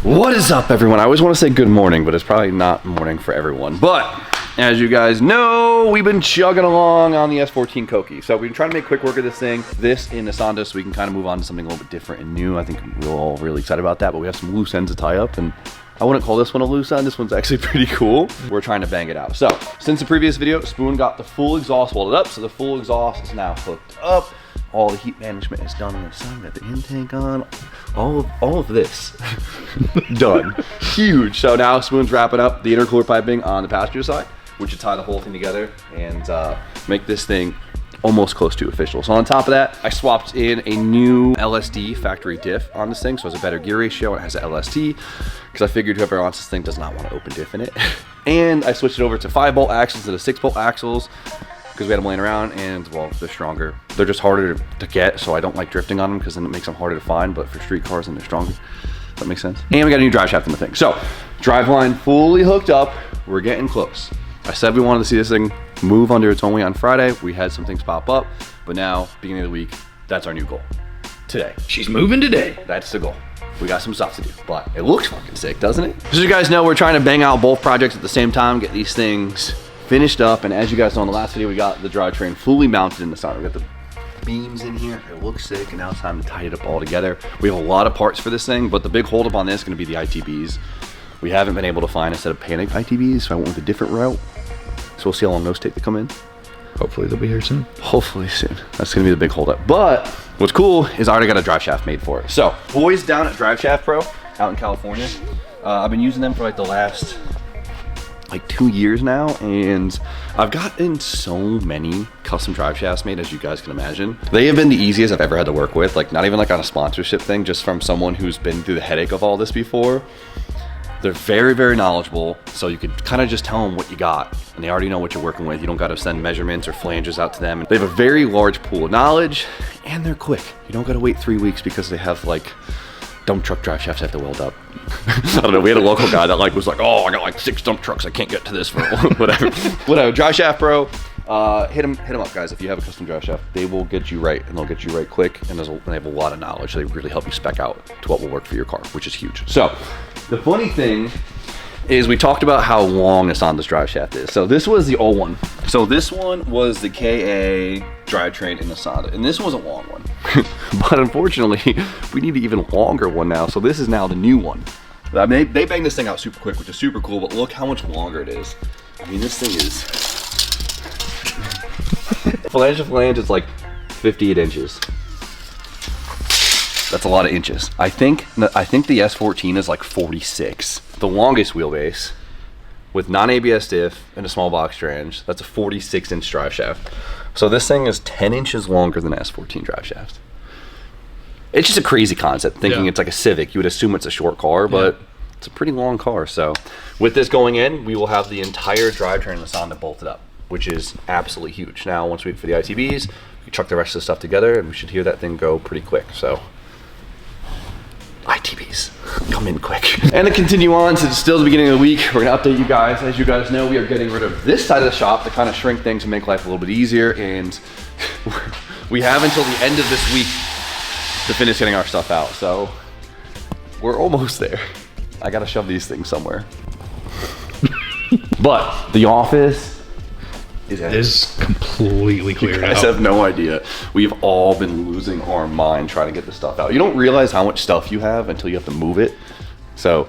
What is up, everyone? I always want to say good morning, but it's probably not morning for everyone. But as you guys know, we've been chugging along on the S14 Koki. So we've been trying to make quick work of this thing, this in the Sonda, so we can kind of move on to something a little bit different and new. I think we're all really excited about that, but we have some loose ends to tie up, and I wouldn't call this one a loose end. This one's actually pretty cool. We're trying to bang it out. So since the previous video, Spoon got the full exhaust welded up, so the full exhaust is now hooked up. All the heat management is done on the side. Got the intake on. All of this done. Huge. So now Spoon's wrapping up the intercooler piping on the passenger side, which should tie the whole thing together and make this thing almost close to official. So on top of that, I swapped in a new LSD factory diff on this thing, so it has a better gear ratio and it has an LST, because I figured whoever wants this thing does not want to open diff in it. And I switched it over to 5-bolt axles instead of 6-bolt axles, because we had them laying around, and well, they're stronger. They're just harder to get, so I don't like drifting on them because then it makes them harder to find, but for street cars, then they're stronger. Does that make sense? And we got a new drive shaft in the thing. So, driveline fully hooked up. We're getting close. I said we wanted to see this thing move under its own weight on Friday. We had some things pop up, but now, beginning of the week, that's our new goal. Today. She's moving today. That's the goal. We got some stuff to do, but it looks fucking sick, doesn't it? As you guys know, we're trying to bang out both projects at the same time, get these things finished up, and as you guys saw in the last video, we got the drivetrain fully mounted in the side. We got the beams in here. It looks sick, and now it's time to tie it up all together. We have a lot of parts for this thing, but the big holdup on this is going to be the ITBs. We haven't been able to find a set of panic ITBs, so I went with a different route. So we'll see how long those take to come in. Hopefully they'll be here soon. Hopefully soon. That's going to be the big holdup. But what's cool is I already got a drive shaft made for it. So boys down at Drive Shaft Pro out in California, I've been using them for like the last 2 years now, and I've gotten so many custom drive shafts made, as you guys can imagine. They have been the easiest I've ever had to work with, like not even like on a sponsorship thing, just from someone who's been through the headache of all this before. They're very, very knowledgeable, so you could kind of just tell them what you got, and they already know what you're working with. You don't got to send measurements or flanges out to them. They have a very large pool of knowledge, and they're quick. You don't got to wait 3 weeks because they have like dump truck drive shafts I have to weld up. I don't know, we had a local guy that was like, oh, I got like 6 dump trucks, I can't get to this for whatever. Drive Shaft Pro, hit them up, guys. If you have a custom drive shaft, they will get you right, and they'll get you right quick, and they have a lot of knowledge. They really help you spec out to what will work for your car, which is huge. So the funny thing is, we talked about how long this Sonda's drive shaft is. So this was the old one. So this one was the KA drivetrain in the Sonda, and this was a long one. But unfortunately, we need an even longer one now. So this is now the new one. I mean, they banged this thing out super quick, which is super cool, but look how much longer it is. I mean, this thing is flange to flange, it's like 58 inches. That's a lot of inches. I think the S14 is like 46. The longest wheelbase with non-ABS diff and a small box strange, that's a 46-inch drive shaft. So this thing is 10 inches longer than an S14 drive shaft. It's just a crazy concept, thinking it's like a Civic. You would assume it's a short car, but it's a pretty long car. So with this going in, we will have the entire drivetrain in the Sonda bolted up, which is absolutely huge. Now, once we wait for the ITBs, we chuck the rest of the stuff together, and we should hear that thing go pretty quick. So ITBs, come in quick. And to continue on, since it's still the beginning of the week, we're gonna update you guys. As you guys know, we are getting rid of this side of the shop to kind of shrink things and make life a little bit easier. And we have until the end of this week to finish getting our stuff out. So we're almost there. I gotta shove these things somewhere. But the office is completely cleared out. You guys have no idea. We've all been losing our mind trying to get this stuff out. You don't realize how much stuff you have until you have to move it. So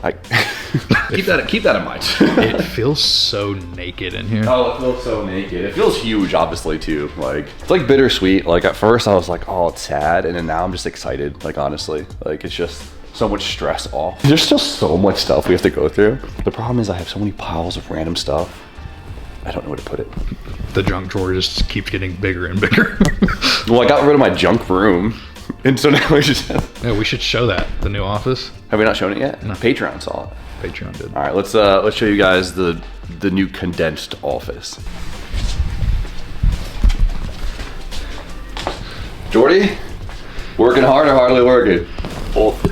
keep that in mind. It feels so naked in here. Oh, it feels so naked. It feels huge, obviously, too. Like, it's like bittersweet. Like, at first I was like, oh, it's sad, and then now I'm just excited. Like, honestly, like, it's just so much stress off. There's still so much stuff we have to go through. The problem is I have so many piles of random stuff. I don't know where to put it. The junk drawer just keeps getting bigger and bigger. Well, I got rid of my junk room, and so now we just have... Yeah, we should show that, the new office. Have we not shown it yet? No. Patreon saw it. Patreon did. All right, let's show you guys the new condensed office. Jordy, working hard or hardly working? Both.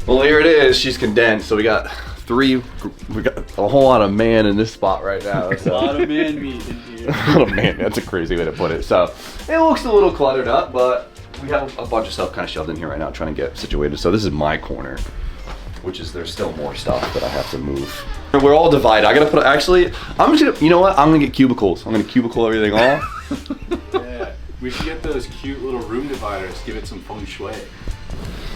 Well, here it is. She's condensed, so we got a whole lot of man in this spot right now. So. A lot of man meat in here. A lot of man, that's a crazy way to put it. So it looks a little cluttered up, but we have a bunch of stuff kind of shoved in here right now, trying to get situated. So this is my corner, which is, there's still more stuff that I have to move. We're all divided. I gotta put, actually, I'm just gonna, you know what? I'm gonna get cubicles. I'm gonna cubicle everything off. Yeah, we should get those cute little room dividers, give it some feng shui.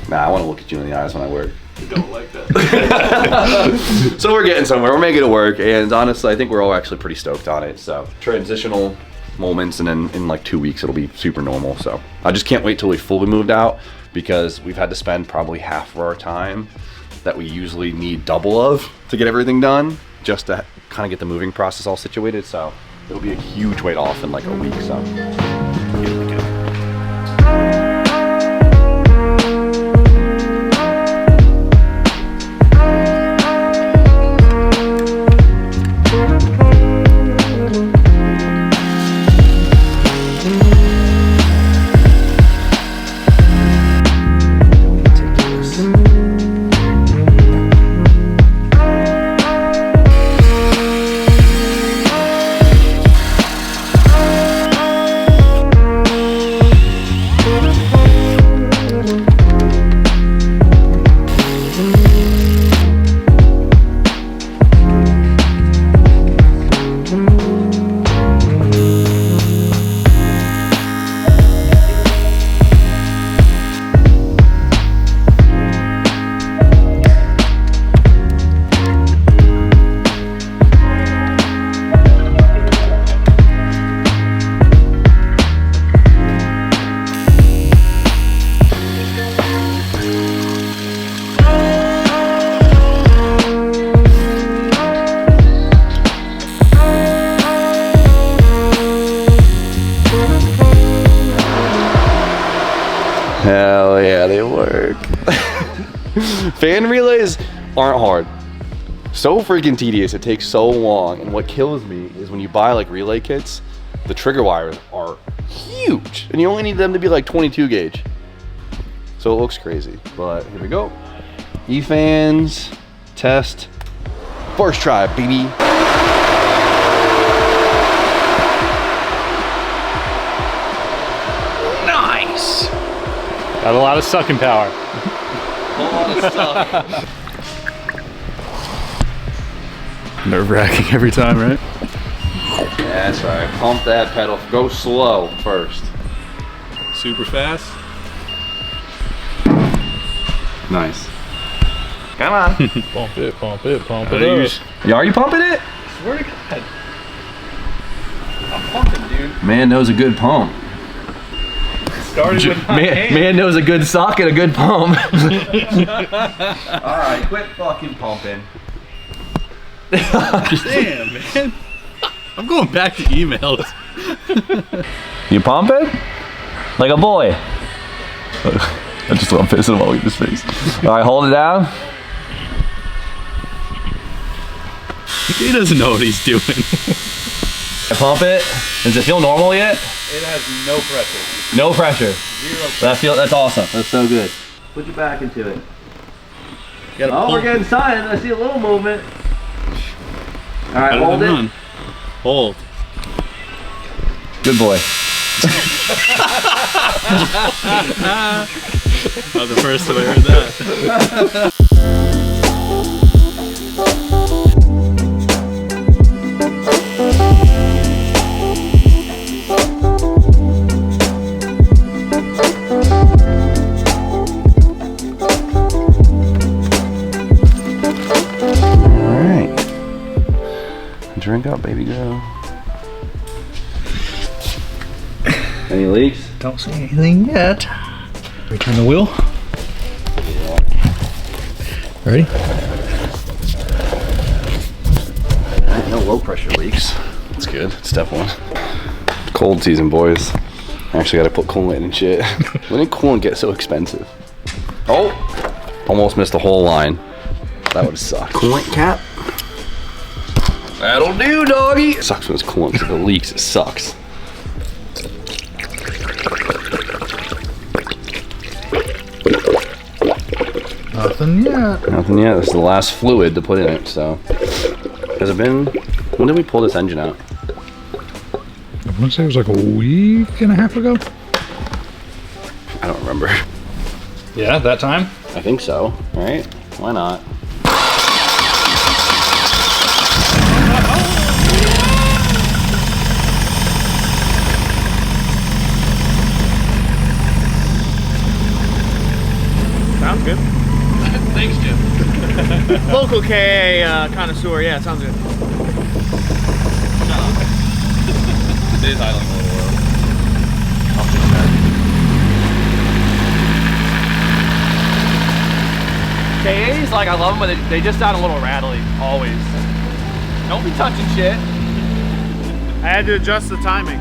Nah, I wanna look at you in the eyes when I work. We don't like that. So we're getting somewhere, we're making it work, and honestly, I think we're all actually pretty stoked on it. So transitional moments, and then in like 2 weeks, it'll be super normal. So I just can't wait till we fully moved out, because we've had to spend probably half of our time that we usually need double of to get everything done, just to kind of get the moving process all situated. So it'll be a huge weight off in like a week. So here we go. Hell yeah, they work. Fan relays aren't hard. So freaking tedious, it takes so long, and what kills me is when you buy like relay kits, the trigger wires are huge, and you only need them to be like 22 gauge. So it looks crazy, but here we go. E-fans, test, first try, baby. Nice. Got a lot of sucking power. A lot of stuff. Nerve-wracking every time, right? Yeah, that's right. Pump that pedal. Go slow first. Super fast. Nice. Come on. Pump it, pump it, pump it up. Yeah, are you pumping it? Swear to God. I'm pumping, dude. Man knows a good pump. Started with my hand. Man knows a good sock and a good pump. Alright, quit fucking pumping. Damn, man. I'm going back to emails. You pumping? Like a boy. I just love pissing him all in his face. Alright, hold it down. He doesn't know what he's doing. Pump it. Does it feel normal yet? It has no pressure. No pressure. Zero pressure. That's awesome. That's so good. Put your back into it. Oh, we're getting signs. I see a little movement. Alright, hold it. Hold. Good boy. Not the first time I heard that. Drink up, baby girl. Any leaks? Don't see anything yet. Return the wheel. Yeah. Ready? No low pressure leaks. That's good. Step one. Cold season, boys. I actually got to put coolant in and shit. When did coolant get so expensive? Oh! Almost missed the whole line. That would suck. Coolant cap? That'll do, doggy. It sucks when it's coolant because if it leaks, it sucks. Nothing yet. Nothing yet. This is the last fluid to put in it, so. Has it been, when did we pull this engine out? I want to say it was like a week and a half ago. Yeah, that time? I think so, right? Why not? Sounds good. Thanks, Jim. Local KA connoisseur, yeah, it sounds good. It is idling a little low. KAs, like, I love them, but they just sound a little rattly, always. Don't be touching shit. I had to adjust the timing.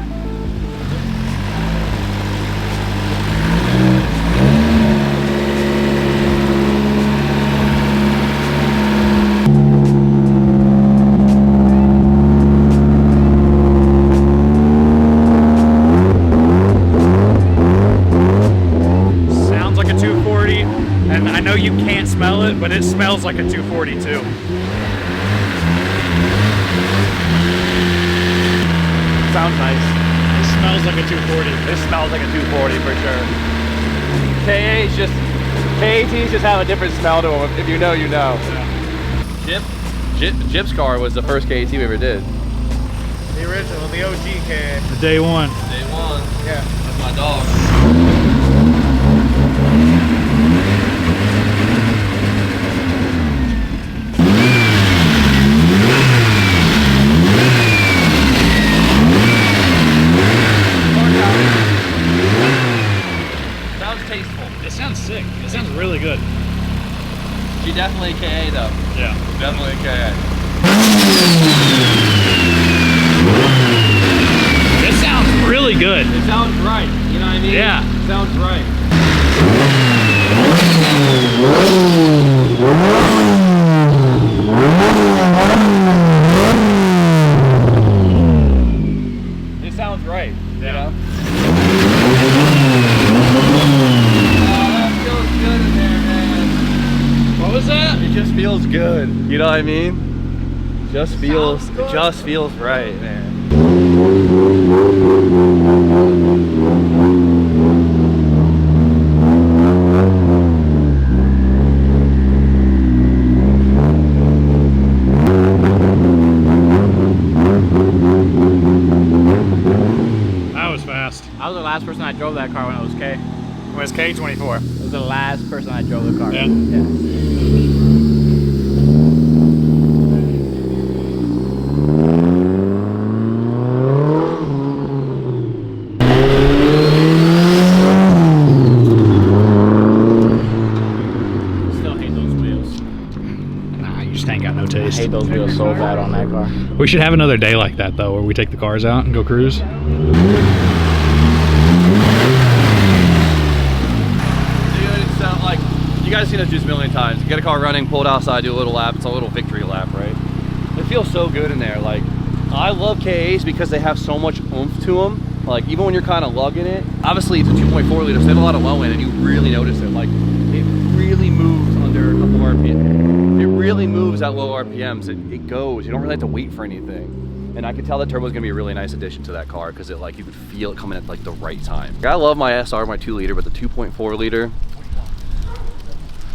Smell it, but it smells like a 242. Sounds nice. It smells like a 240. It smells like a 240 for sure. KATs just have a different smell to them. If you know, you know. Yeah. Jip's car was the first KAT we ever did. The original, the OG KA. The day one. Day one. Yeah. That's my dog. It sounds sick. It sounds really good. She definitely a KA though. Yeah. Definitely a KA. It sounds really good. It sounds right. You know what I mean? Yeah. It sounds right. It sounds right. Yeah. You know? What was that? It just feels good. You know what I mean? It just feels right, man. That was fast. I was the last person I drove that car when it was K. When it was K24. I was the last person I drove the car. Yeah. Still hate those wheels. Nah, you just ain't got no taste. I hate those wheels so bad on that car. We should have another day like that though, where we take the cars out and go cruise. Like, you guys seen us do this a million times. Get a car running, pull it outside, do a little lap. It's a little victory lap, right? It feels so good in there. Like, I love KAs because they have so much oomph to them. Like, even when you're kind of lugging it, obviously it's a 2.4 liter, so they have a lot of low end, and you really notice it. Like, it really moves under a couple RPMs. It really moves at low RPMs. It goes. You don't really have to wait for anything. And I could tell that turbo is gonna be a really nice addition to that car because it, like, you could feel it coming at like the right time. I love my SR, my 2 liter, but the 2.4 liter,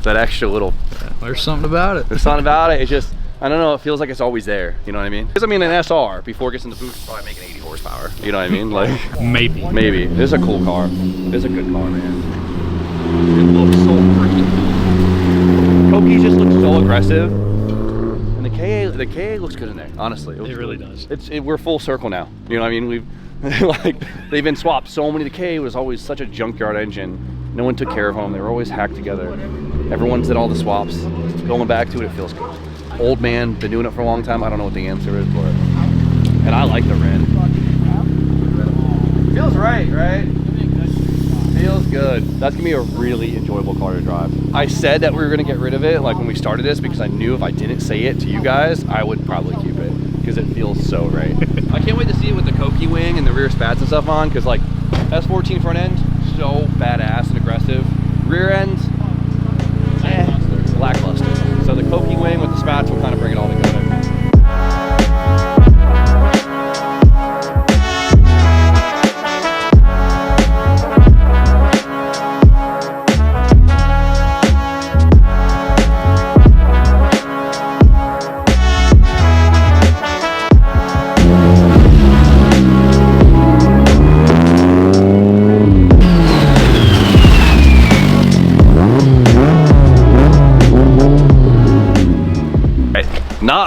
that extra little, There's something about it. there's something about it. It's just, I don't know, it feels like it's always there. You know what I mean? Because I mean, an SR before it gets into boost is probably making 80 horsepower. You know what I mean? Like, Maybe. maybe. This is a cool car. This is a good car, man. It looks so freaking cool. Koki just looks so aggressive. And the KA looks good in there, honestly. It really does. We're full circle now. You know what I mean? We've, like, they've been swapped so many. The KA was always such a junkyard engine. No one took care of them. They were always hacked together. Everyone's did all the swaps. Going back to it, it feels good. Old man, been doing it for a long time. I don't know what the answer is, but, and I like the red. Feels right, right? Feels good. That's gonna be a really enjoyable car to drive. I said that we were gonna get rid of it, like when we started this, because I knew if I didn't say it to you guys, I would probably keep it, because it feels so right. I can't wait to see it with the Koki wing and the rear spats and stuff on, because like S14 front end, so badass and aggressive. Rear end, lackluster. So the Koki wing with the spats will kind of bring it all together.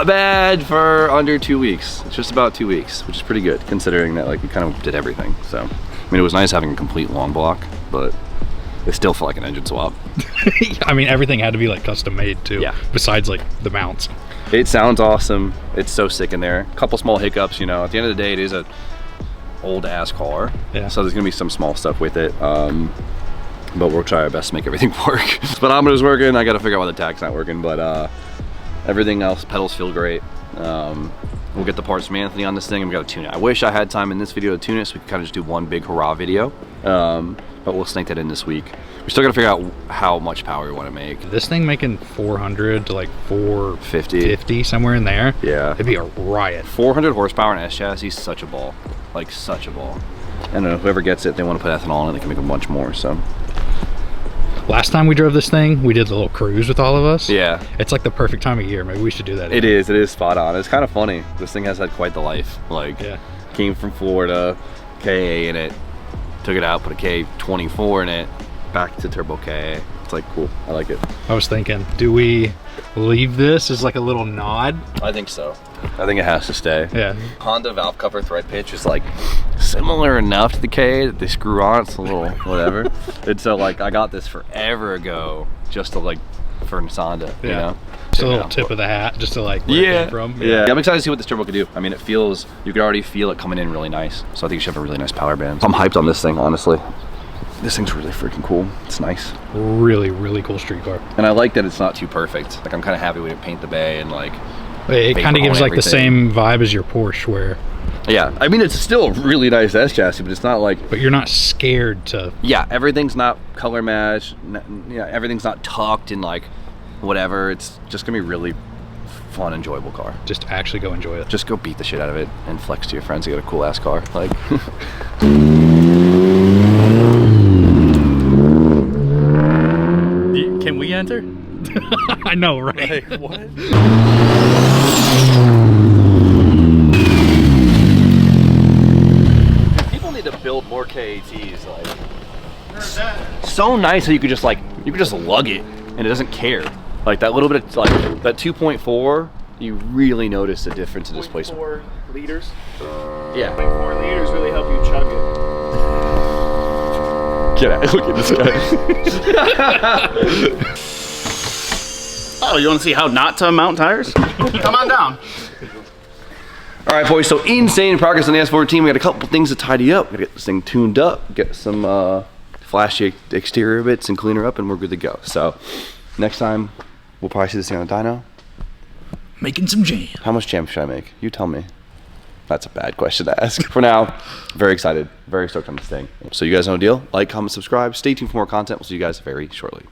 not bad for under 2 weeks. It's just about 2 weeks, which is pretty good considering that like we kind of did everything. So, I mean, it was nice having a complete long block, but it still felt like an engine swap. I mean, everything had to be like custom made too. Yeah. Besides like the mounts. It sounds awesome. It's so sick in there. A couple small hiccups, you know. At the end of the day, it is a old ass car. Yeah. So there's gonna be some small stuff with it. But we'll try our best to make everything work. Speedometer's working. I gotta figure out why the tach's not working, but everything else, pedals feel great. We'll get the parts from Anthony on this thing and we gotta tune it. I wish I had time in this video to tune it so we could kind of just do one big hurrah video. But we'll snake that in this week. We still gotta figure out how much power we wanna make. This thing making 400 to like 450, somewhere in there. Yeah. It'd be a riot. 400 horsepower in S chassis, such a ball. Like such a ball. I don't know, whoever gets it, they wanna put ethanol in it, they can make a bunch more, so. Last time we drove this thing, we did the little cruise with all of us. Yeah. It's like the perfect time of year. Maybe we should do that. It is spot on. It's kind of funny. This thing has had quite the life. Like, Yeah. came from Florida, KA in it, took it out, put a K24 in it, back to turbo KA. It's like cool. I like it. I was thinking, do we leave this as like a little nod? I think so. I think it has to stay. Yeah. Honda valve cover thread pitch is like similar enough to the KA that they screw on. It's a little whatever. And so like I got this forever ago just to like for Honda, you know? Just a little tip of the hat, just to like where it came from. Yeah. I'm excited to see what this turbo can do. I mean, it feels, you can already feel it coming in really nice. So I think you should have a really nice power band. I'm hyped on this thing, honestly. This thing's really freaking cool. It's nice. Really, really cool street car. And I like that it's not too perfect. Like I'm kind of happy we didn't paint the bay and like. It kind of gives like everything. the same vibe as your Porsche where. Yeah, I mean, it's still a really nice S chassis, but it's not like. But you're not scared to. Yeah, everything's not color matched. Yeah, everything's not tucked and like whatever. It's just gonna be really fun, enjoyable car. Just actually go enjoy it. Just go beat the shit out of it and flex to your friends. You got a cool ass car. Like. Can we enter? I know, right? Like, what? People need to build more KATs. Like, so nice that you could just like lug it and it doesn't care. Like that little bit of like that 2.4, you really notice the difference in displacement. 4 liters. Yeah. 4 liters really help you chug it. Get out! Look at this guy. Oh, you want to see how not to mount tires? Come on down. All right, boys. So insane progress on the S14. We got a couple things to tidy up. We got to get this thing tuned up, get some flashy exterior bits, and clean her up, and we're good to go. So next time we'll probably see this thing on a dyno. Making some jam. How much jam should I make? You tell me. That's a bad question to ask. For now, very excited, very stoked on this thing. So you guys know the deal. Like, comment, subscribe. Stay tuned for more content. We'll see you guys very shortly.